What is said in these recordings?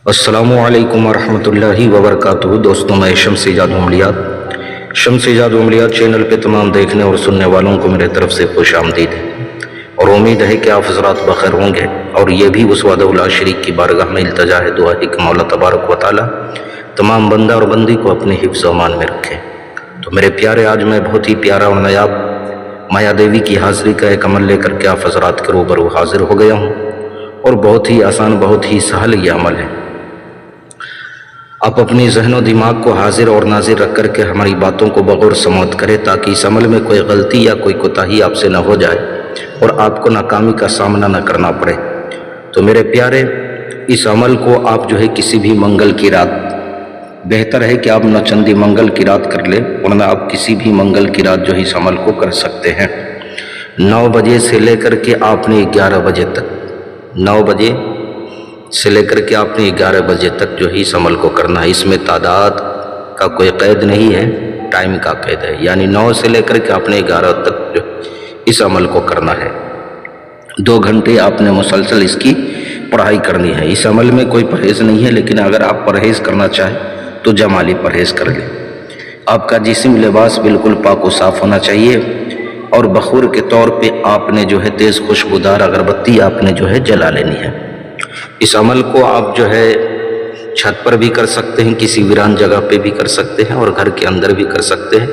السلام علیکم ورحمۃ اللہ وبرکاتہ۔ دوستوں، میں شمس ایجاد عملیات چینل پہ تمام دیکھنے اور سننے والوں کو میرے طرف سے خوش آمدید ہے، اور امید ہے کہ آپ حضرات بخیر ہوں گے، اور یہ بھی اس وحدہ لا شریک کی بارگاہ میں التجا ہے، دعا ہے کہ مولا تبارک و تعالی تمام بندہ اور بندی کو اپنے حفظ و امان میں رکھے۔ تو میرے پیارے، آج میں بہت ہی پیارا اور نایاب مایا دیوی کی حاضری کا ایک عمل لے کر کے آپ حضرات کے روبرو حاضر ہو گیا ہوں، اور بہت ہی آسان، بہت ہی سہل یہ عمل ہے۔ آپ اپنی ذہن و دماغ کو حاضر اور ناظر رکھ کر کے ہماری باتوں کو بغور سماعت کریں، تاکہ اس عمل میں کوئی غلطی یا کوئی کوتاہی آپ سے نہ ہو جائے اور آپ کو ناکامی کا سامنا نہ کرنا پڑے۔ تو میرے پیارے، اس عمل کو آپ کسی بھی منگل کی رات، بہتر ہے کہ آپ نوچندی منگل کی رات کر لیں، ورنہ آپ کسی بھی منگل کی رات اس عمل کو کر سکتے ہیں۔ 9 بجے سے لے کر کے آپ نے 11 بجے تک، 9 بجے سے لے کر کے آپ نے 11 بجے تک اس عمل کو کرنا ہے۔ اس میں تعداد کا کوئی قید نہیں ہے، ٹائم کا قید ہے، یعنی 9 سے لے کر کے آپ نے 11 تک اس عمل کو کرنا ہے۔ 2 گھنٹے آپ نے مسلسل اس کی پڑھائی کرنی ہے۔ اس عمل میں کوئی پرہیز نہیں ہے، لیکن اگر آپ پرہیز کرنا چاہیں تو جمالی پرہیز کر لیں۔ آپ کا جسم، لباس بالکل پاک و صاف ہونا چاہیے، اور بخور کے طور پہ آپ نے تیز خوشبودار اگربتی آپ نے جلا لینی ہے۔ اس عمل کو آپ چھت پر بھی کر سکتے ہیں، کسی ویران جگہ پہ بھی کر سکتے ہیں، اور گھر کے اندر بھی کر سکتے ہیں۔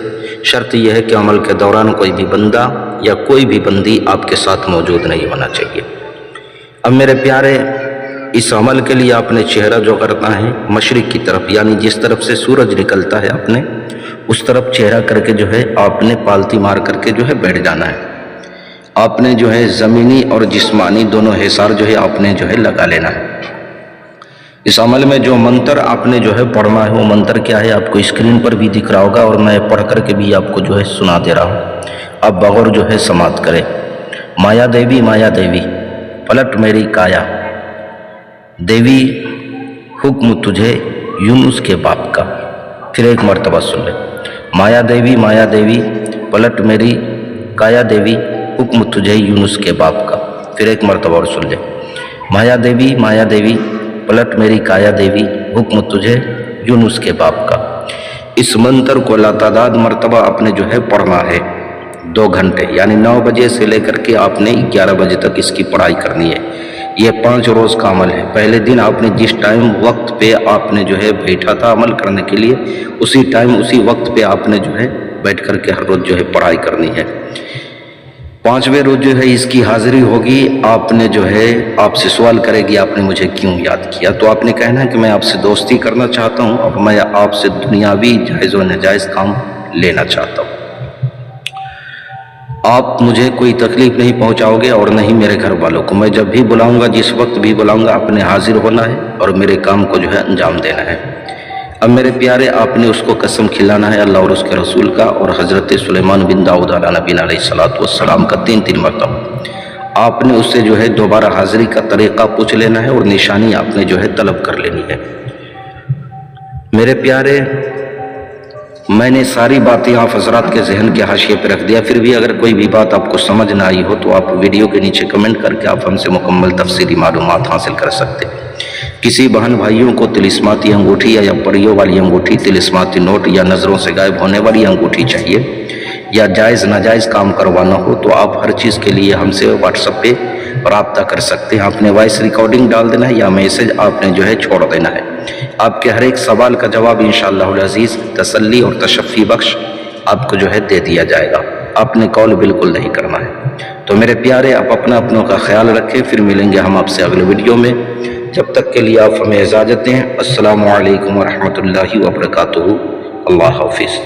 شرط یہ ہے کہ عمل کے دوران کوئی بھی بندہ یا کوئی بھی بندی آپ کے ساتھ موجود نہیں ہونا چاہیے۔ اب میرے پیارے، اس عمل کے لیے آپ نے چہرہ کرنا ہے مشرق کی طرف، یعنی جس طرف سے سورج نکلتا ہے آپ نے اس طرف چہرہ کر کے آپ نے پالتی مار کر کے بیٹھ جانا ہے۔ آپ نے زمینی اور جسمانی دونوں حصار آپ نے لگا لینا ہے۔ اس عمل میں جو منتر آپ نے پڑھنا ہے، وہ منتر کیا ہے آپ کو اسکرین پر بھی دکھ رہا ہوگا، اور میں پڑھ کر کے بھی آپ کو سنا دے رہا ہوں۔ آپ بغور سماعت کریں۔ مایا دیوی، مایا دیوی پلٹ میری کایا، دیوی حکم تجھے یونس کے باپ کا۔ پھر ایک مرتبہ سن لیں۔ مایا دیوی، مایا دیوی پلٹ میری کایا، دیوی حکم تجھے یونس کے باپ کا۔ پھر ایک مرتبہ اور سن لیں۔ مایا دیوی، مایا دیوی پلٹ میری کایا، دیوی حکم تجھے یونس کے باپ کا۔ اس منتر کو لاتعداد مرتبہ آپ نے پڑھنا ہے، 2 گھنٹے، یعنی 9 بجے سے لے کر کے آپ نے 11 بجے تک اس کی پڑھائی کرنی ہے۔ یہ 5 روز کا عمل ہے۔ پہلے دن آپ نے جس ٹائم وقت پہ آپ نے بیٹھا تھا عمل کرنے کے لیے، اسی ٹائم اسی وقت پہ آپ نے بیٹھ کر کے ہر روز پڑھائی کرنی ہے۔ 5ویں روز اس کی حاضری ہوگی۔ آپ نے آپ سے سوال کرے گی آپ نے مجھے کیوں یاد کیا، تو آپ نے کہنا ہے کہ میں آپ سے دوستی کرنا چاہتا ہوں، اور میں آپ سے دنیاوی جائز و ناجائز کام لینا چاہتا ہوں۔ آپ مجھے کوئی تکلیف نہیں پہنچاؤ گے، اور نہیں میرے گھر والوں کو۔ میں جب بھی بلاؤں گا، جس وقت بھی بلاؤں گا، آپ نے حاضر ہونا ہے اور میرے کام کو انجام دینا ہے۔ اب میرے پیارے، آپ نے اس کو قسم کھلانا ہے اللہ اور اس کے رسول کا، اور حضرت سلیمان بن داؤد علیہ نبینا علیہ السلام کا 3 مرتبہ۔ آپ نے اس سے دوبارہ حاضری کا طریقہ پوچھ لینا ہے، اور نشانی آپ نے طلب کر لینی ہے۔ میرے پیارے، میں نے ساری باتیں آپ حضرات کے ذہن کے حاشیے پہ رکھ دیا، پھر بھی اگر کوئی بھی بات آپ کو سمجھ نہ آئی ہو تو آپ ویڈیو کے نیچے کمنٹ کر کے آپ ہم سے مکمل تفصیلی معلومات حاصل کر سکتے ہیں۔ کسی بہن بھائیوں کو طلسماتی انگوٹھی یا پریوں والی انگوٹھی، طلسماتی نوٹ یا نظروں سے غائب ہونے والی انگوٹھی چاہیے، یا جائز ناجائز کام کروانا ہو، تو آپ ہر چیز کے لیے ہم سے واٹس ایپ پہ رابطہ کر سکتے ہیں۔ آپ نے وائس ریکارڈنگ ڈال دینا ہے یا میسج آپ نے چھوڑ دینا ہے۔ آپ کے ہر ایک سوال کا جواب انشاءاللہ العزیز تسلی اور تشفی بخش آپ کو دے دیا جائے گا۔ آپ نے کال بالکل نہیں کرنا ہے۔ تو میرے پیارے، آپ اپنوں کا خیال رکھیں، پھر ملیں گے ہم آپ سے اگلے ویڈیو میں۔ جب تک کے لیے آپ ہمیں اجازت دیں۔ السلام علیکم ورحمۃ اللہ وبرکاتہ۔ اللہ حافظ۔